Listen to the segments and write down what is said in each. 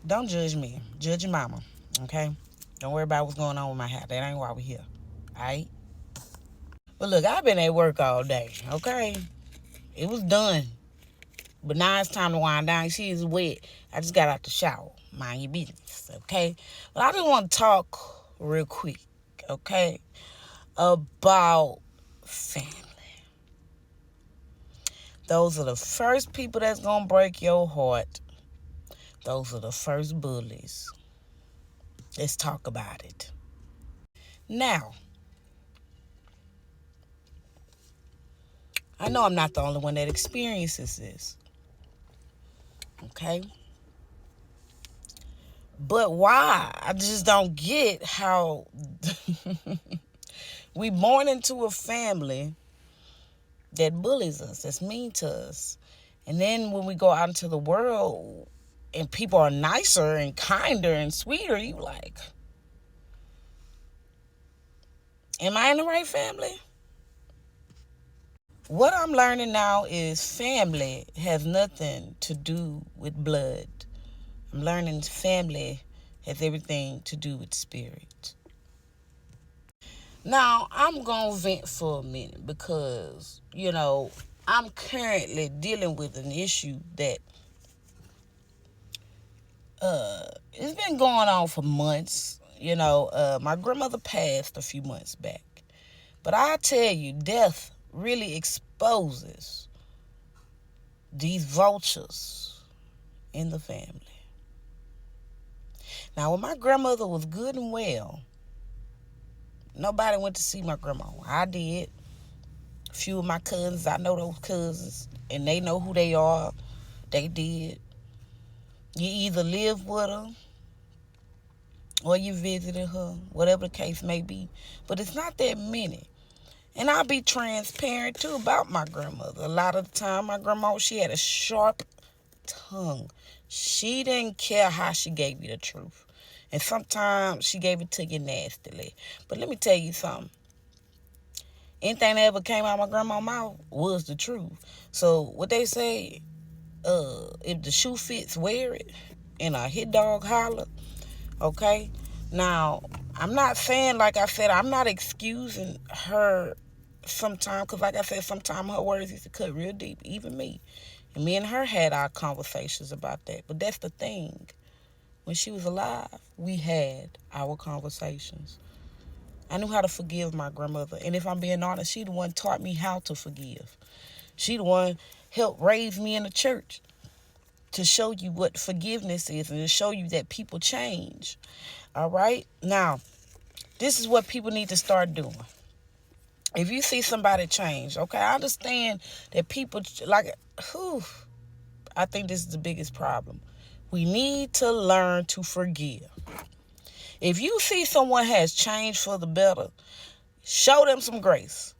Don't judge me. Judge your mama. Okay? Don't worry about what's going on with my house. That ain't why we here. Alright? But look, I've been at work all day. Okay? It was done. But now it's time to wind down. She is wet. I just got out the shower. Mind your business. Okay? But I just want to talk real quick. Okay? About family. Those are the first people that's going to break your heart. Those are the first bullies. Let's talk about it. Now, I know I'm not the only one that experiences this. Okay? But why? I just don't get how we born into a family that bullies us, that's mean to us. And then when we go out into the world and people are nicer and kinder and sweeter, you like, am I in the right family? What I'm learning now is family has nothing to do with blood. I'm learning family has everything to do with spirit. Now, I'm going to vent for a minute because, I'm currently dealing with an issue that it's been going on for months. My grandmother passed a few months back. But I tell you, death really exposes these vultures in the family. Now, when my grandmother was good and well, nobody went to see my grandma. I did. A few of my cousins, I know those cousins, and they know who they are. They did. You either live with her or you visited her, whatever the case may be. But it's not that many. And I'll be transparent, too, about my grandmother. A lot of the time, my grandma, she had a sharp tongue. She didn't care how she gave you the truth. And sometimes she gave it to you nastily. But let me tell you something. Anything that ever came out of my grandma's mouth was the truth. So what they say, if the shoe fits, wear it. And a hit dog holler. Okay? Now, I'm not saying, like I said, I'm not excusing her sometimes. Because like I said, sometimes her words used to cut real deep. Even me. And me and her had our conversations about that. But that's the thing. When she was alive, we had our conversations. I knew how to forgive my grandmother. And if I'm being honest, she the one taught me how to forgive. She the one helped raise me in the church to show you what forgiveness is and to show you that people change. All right? Now, this is what people need to start doing. If you see somebody change, okay, I understand that people, I think this is the biggest problem. We need to learn to forgive. If you see someone has changed for the better, show them some grace.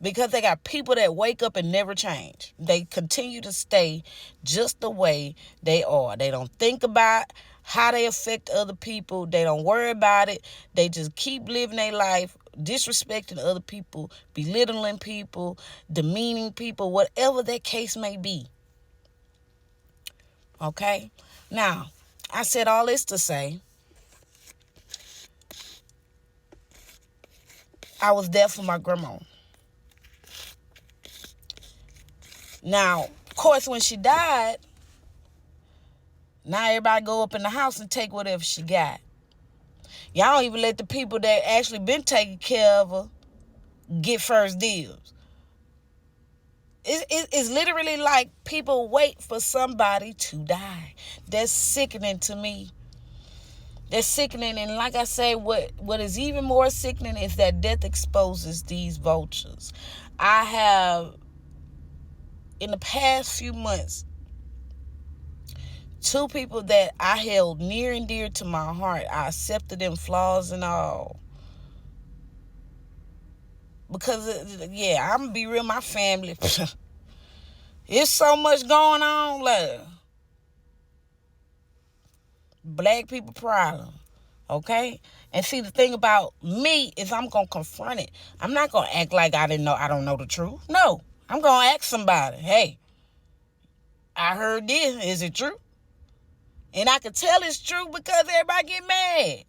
Because they got people that wake up and never change. They continue to stay just the way they are. They don't think about how they affect other people. They don't worry about it. They just keep living their life, disrespecting other people, belittling people, demeaning people, whatever that case may be. Okay? Now, I said all this to say, I was there for my grandma. Now, of course, when she died, now everybody go up in the house and take whatever she got. Y'all don't even let the people that actually been taking care of her get first deals. It's literally like people wait for somebody to die. That's sickening to me. That's sickening. And like I say, what is even more sickening is that death exposes these vultures. I have, in the past few months, two people that I held near and dear to my heart. I accepted them, flaws and all. Because, I'm going to be real, my family, it's so much going on, like, black people problem, okay? And see, the thing about me is I'm going to confront it. I'm not going to act like I don't know the truth. No, I'm going to ask somebody, hey, I heard this, is it true? And I can tell it's true because everybody get mad.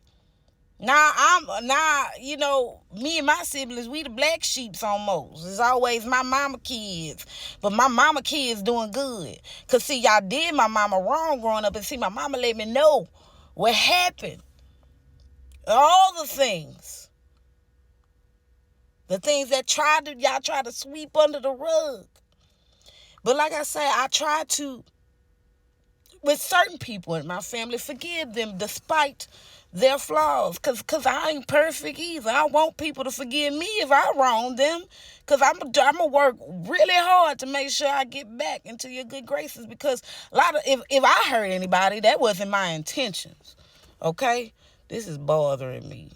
Me and my siblings, we the black sheeps almost. It's always my mama kids. But my mama kids doing good. Because, see, y'all did my mama wrong growing up. And, see, my mama let me know what happened. All the things. The things that y'all tried to sweep under the rug. But like I say, I try to, with certain people in my family, forgive them despite their flaws, cause I ain't perfect either. I want people to forgive me if I wrong them, cause I'm gonna work really hard to make sure I get back into your good graces. Because if I hurt anybody, that wasn't my intentions. Okay, this is bothering me.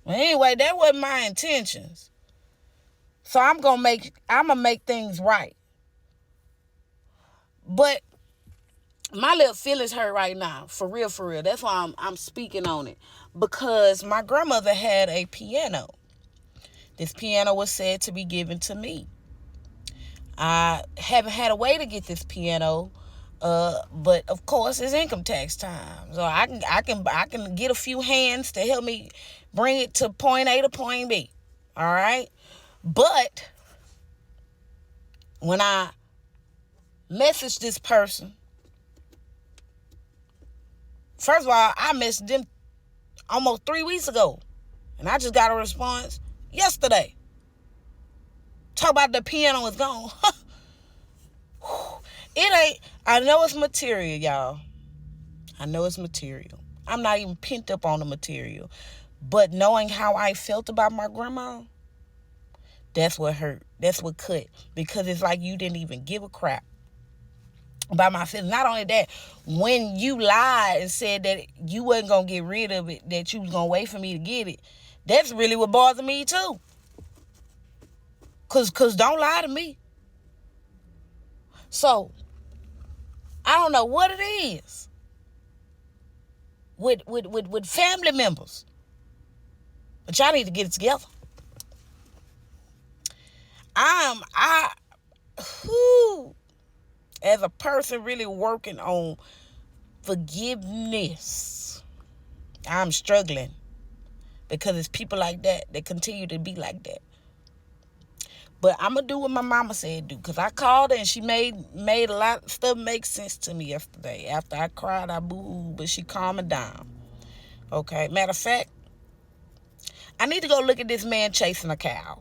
Well, anyway, that wasn't my intentions. So I'm gonna make things right. But my little feelings hurt right now, for real. That's why I'm speaking on it. Because my grandmother had a piano. This piano was said to be given to me. I haven't had a way to get this piano, but of course it's income tax time, so I can get a few hands to help me bring it to point A to point B. All right, but when I messaged this person, first of all, I messaged them almost 3 weeks ago, and I just got a response yesterday. Talk about the piano is gone. It ain't. I know it's material, y'all. I know it's material. I'm not even pent up on the material. But knowing how I felt about my grandma, that's what hurt. That's what cut. Because it's like you didn't even give a crap about my feelings. Not only that, when you lied and said that you wasn't going to get rid of it, that you was going to wait for me to get it, that's really what bothers me too. Cause don't lie to me. So, I don't know what it is with family members. But y'all need to get it together. As a person really working on forgiveness, I'm struggling. Because it's people like that continue to be like that. But I'm going to do what my mama said do. Because I called her and she made a lot of stuff make sense to me yesterday. After I cried, I boo-hooed, but she calmed me down. Okay? Matter of fact, I need to go look at this man chasing a cow.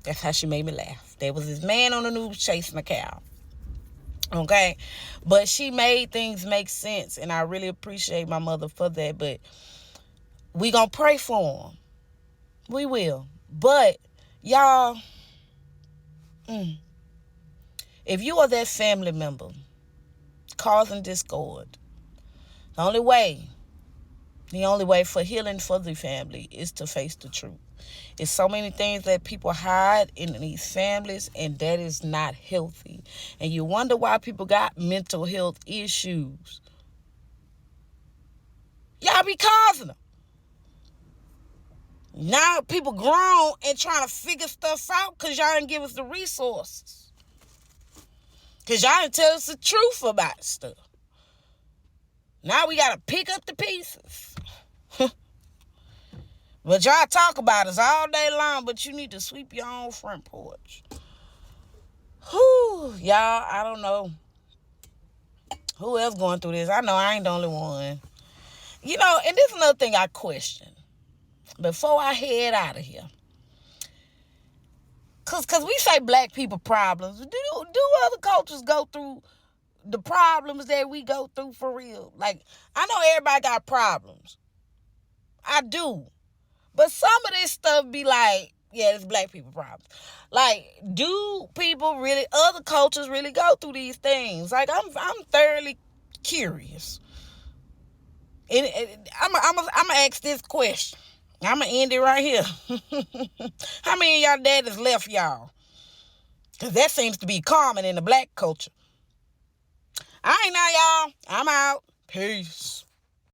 That's how she made me laugh. There was this man on the news chasing a cow. Okay? But she made things make sense. And I really appreciate my mother for that. But we going to pray for him. We will. But, y'all, if you are that family member causing discord, the only way for healing for the family is to face the truth. It's so many things that people hide in these families, and that is not healthy. And you wonder why people got mental health issues. Y'all be causing them. Now people grown and trying to figure stuff out because y'all didn't give us the resources. Because y'all didn't tell us the truth about stuff. Now we got to pick up the pieces. But y'all talk about us all day long, but you need to sweep your own front porch. Y'all, I don't know who else going through this. I know I ain't the only one. And this is another thing I question before I head out of here. Cause we say black people problems. Do other cultures go through the problems that we go through for real? Like, I know everybody got problems. I do. But some of this stuff be like, yeah, it's black people problems. Like, do people really, other cultures really go through these things? Like, I'm thoroughly curious. And I'm gonna ask this question. I'm going to end it right here. How many of y'all daddies left y'all? Because that seems to be common in the black culture. All right now, y'all. I'm out. Peace.